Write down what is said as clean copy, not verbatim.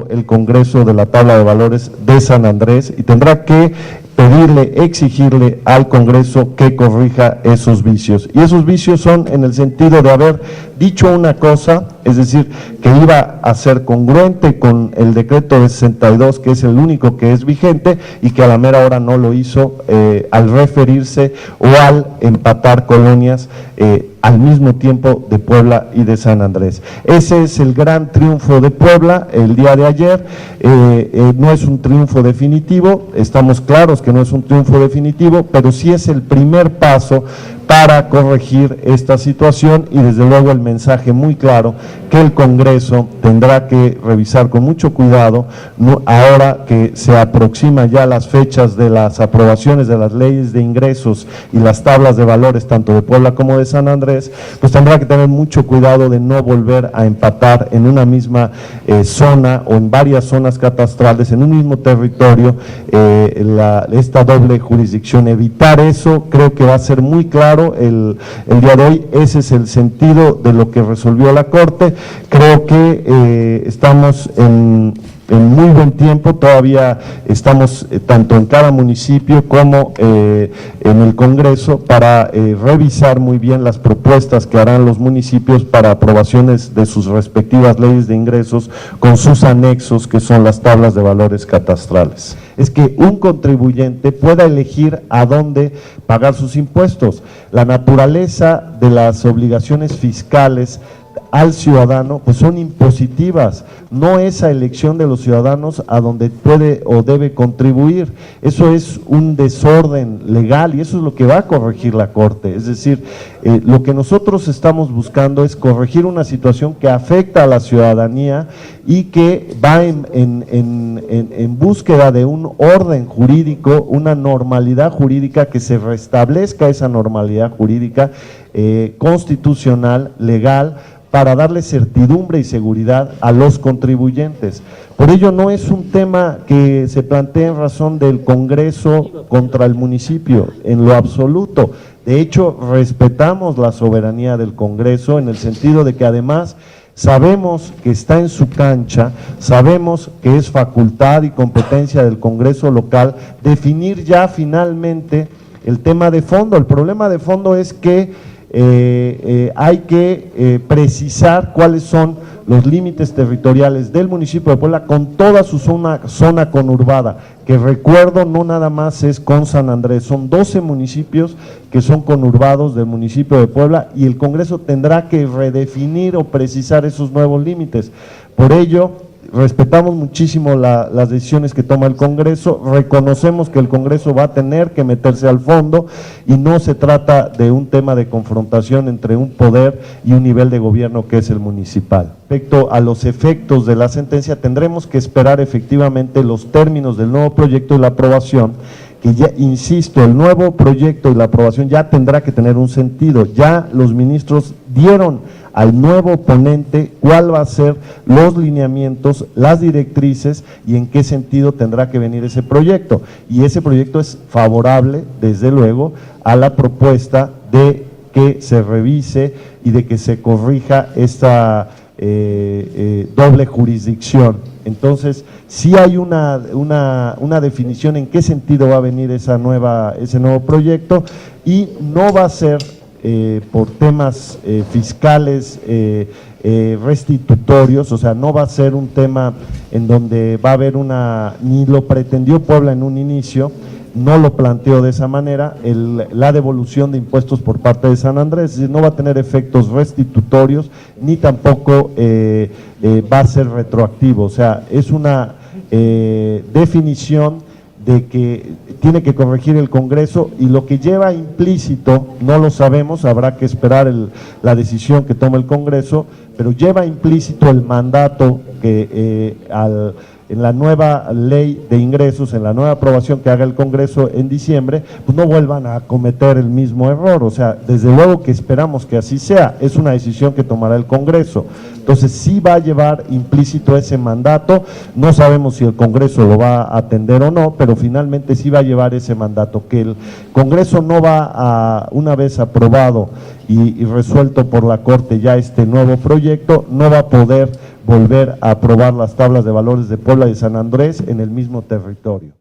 el Congreso de la Tabla de Valores de San Andrés y tendrá que pedirle, exigirle al Congreso que corrija esos vicios. Y esos vicios son en el sentido de haber dicho una cosa, es decir, que iba a ser congruente con el decreto de 62, que es el único que es vigente, y que a la mera hora no lo hizo al referirse o al empatar colonias al mismo tiempo de Puebla y de San Andrés. Ese es el gran triunfo de Puebla el día de ayer. No es un triunfo definitivo, estamos claros que no es un triunfo definitivo, pero sí es el primer paso para corregir esta situación y desde luego el mensaje muy claro que el Congreso tendrá que revisar con mucho cuidado ahora que se aproximan ya las fechas de las aprobaciones de las leyes de ingresos y las tablas de valores tanto de Puebla como de San Andrés, pues tendrá que tener mucho cuidado de no volver a empatar en una misma zona o en varias zonas catastrales, en un mismo territorio, esta doble jurisdicción. Evitar eso creo que va a ser muy claro el día de hoy. Ese es el sentido de lo que resolvió la Corte. Creo que estamos en muy buen tiempo, todavía estamos tanto en cada municipio como en el Congreso para revisar muy bien las propuestas que harán los municipios para aprobaciones de sus respectivas leyes de ingresos con sus anexos, que son las tablas de valores catastrales. Es que un contribuyente pueda elegir a dónde pagar sus impuestos. La naturaleza de las obligaciones fiscales al ciudadano pues son impositivas, no esa elección de los ciudadanos a donde puede o debe contribuir. Eso es un desorden legal y eso es lo que va a corregir la Corte. Es decir, lo que nosotros estamos buscando es corregir una situación que afecta a la ciudadanía y que va en búsqueda de un orden jurídico, una normalidad jurídica, que se restablezca esa normalidad jurídica constitucional, legal, para darle certidumbre y seguridad a los contribuyentes. Por ello no es un tema que se plantee en razón del Congreso contra el municipio, en lo absoluto. De hecho, respetamos la soberanía del Congreso en el sentido de que además sabemos que está en su cancha, sabemos que es facultad y competencia del Congreso local definir ya finalmente el tema de fondo. El problema de fondo es que hay que precisar cuáles son los límites territoriales del municipio de Puebla con toda su zona conurbada, que recuerdo no nada más es con San Andrés, son 12 municipios que son conurbados del municipio de Puebla y el Congreso tendrá que redefinir o precisar esos nuevos límites. Por ello, respetamos muchísimo las decisiones que toma el Congreso, reconocemos que el Congreso va a tener que meterse al fondo y no se trata de un tema de confrontación entre un poder y un nivel de gobierno que es el municipal. Respecto a los efectos de la sentencia, tendremos que esperar efectivamente los términos del nuevo proyecto y la aprobación, que ya, insisto, el nuevo proyecto y la aprobación ya tendrá que tener un sentido. Ya los ministros dieron al nuevo ponente cuál va a ser los lineamientos, las directrices y en qué sentido tendrá que venir ese proyecto. Y ese proyecto es favorable, desde luego, a la propuesta de que se revise y de que se corrija esta doble jurisdicción. Entonces, sí hay una definición en qué sentido va a venir ese nuevo proyecto y no va a ser por temas fiscales restitutorios, o sea, no va a ser un tema en donde va a haber ni lo pretendió Puebla en un inicio, no lo planteó de esa manera, la devolución de impuestos por parte de San Andrés, es decir, no va a tener efectos restitutorios, ni tampoco va a ser retroactivo, o sea, es una definición de que tiene que corregir el Congreso y lo que lleva implícito, no lo sabemos, habrá que esperar la decisión que tome el Congreso, pero lleva implícito el mandato que en la nueva ley de ingresos, en la nueva aprobación que haga el Congreso en diciembre, pues no vuelvan a cometer el mismo error. O sea, desde luego que esperamos que así sea, es una decisión que tomará el Congreso. Entonces sí va a llevar implícito ese mandato, no sabemos si el Congreso lo va a atender o no, pero finalmente sí va a llevar ese mandato, que el Congreso no va a, una vez aprobado y resuelto por la Corte ya este nuevo proyecto, no va a poder volver a aprobar las tablas de valores de Puebla y San Andrés en el mismo territorio.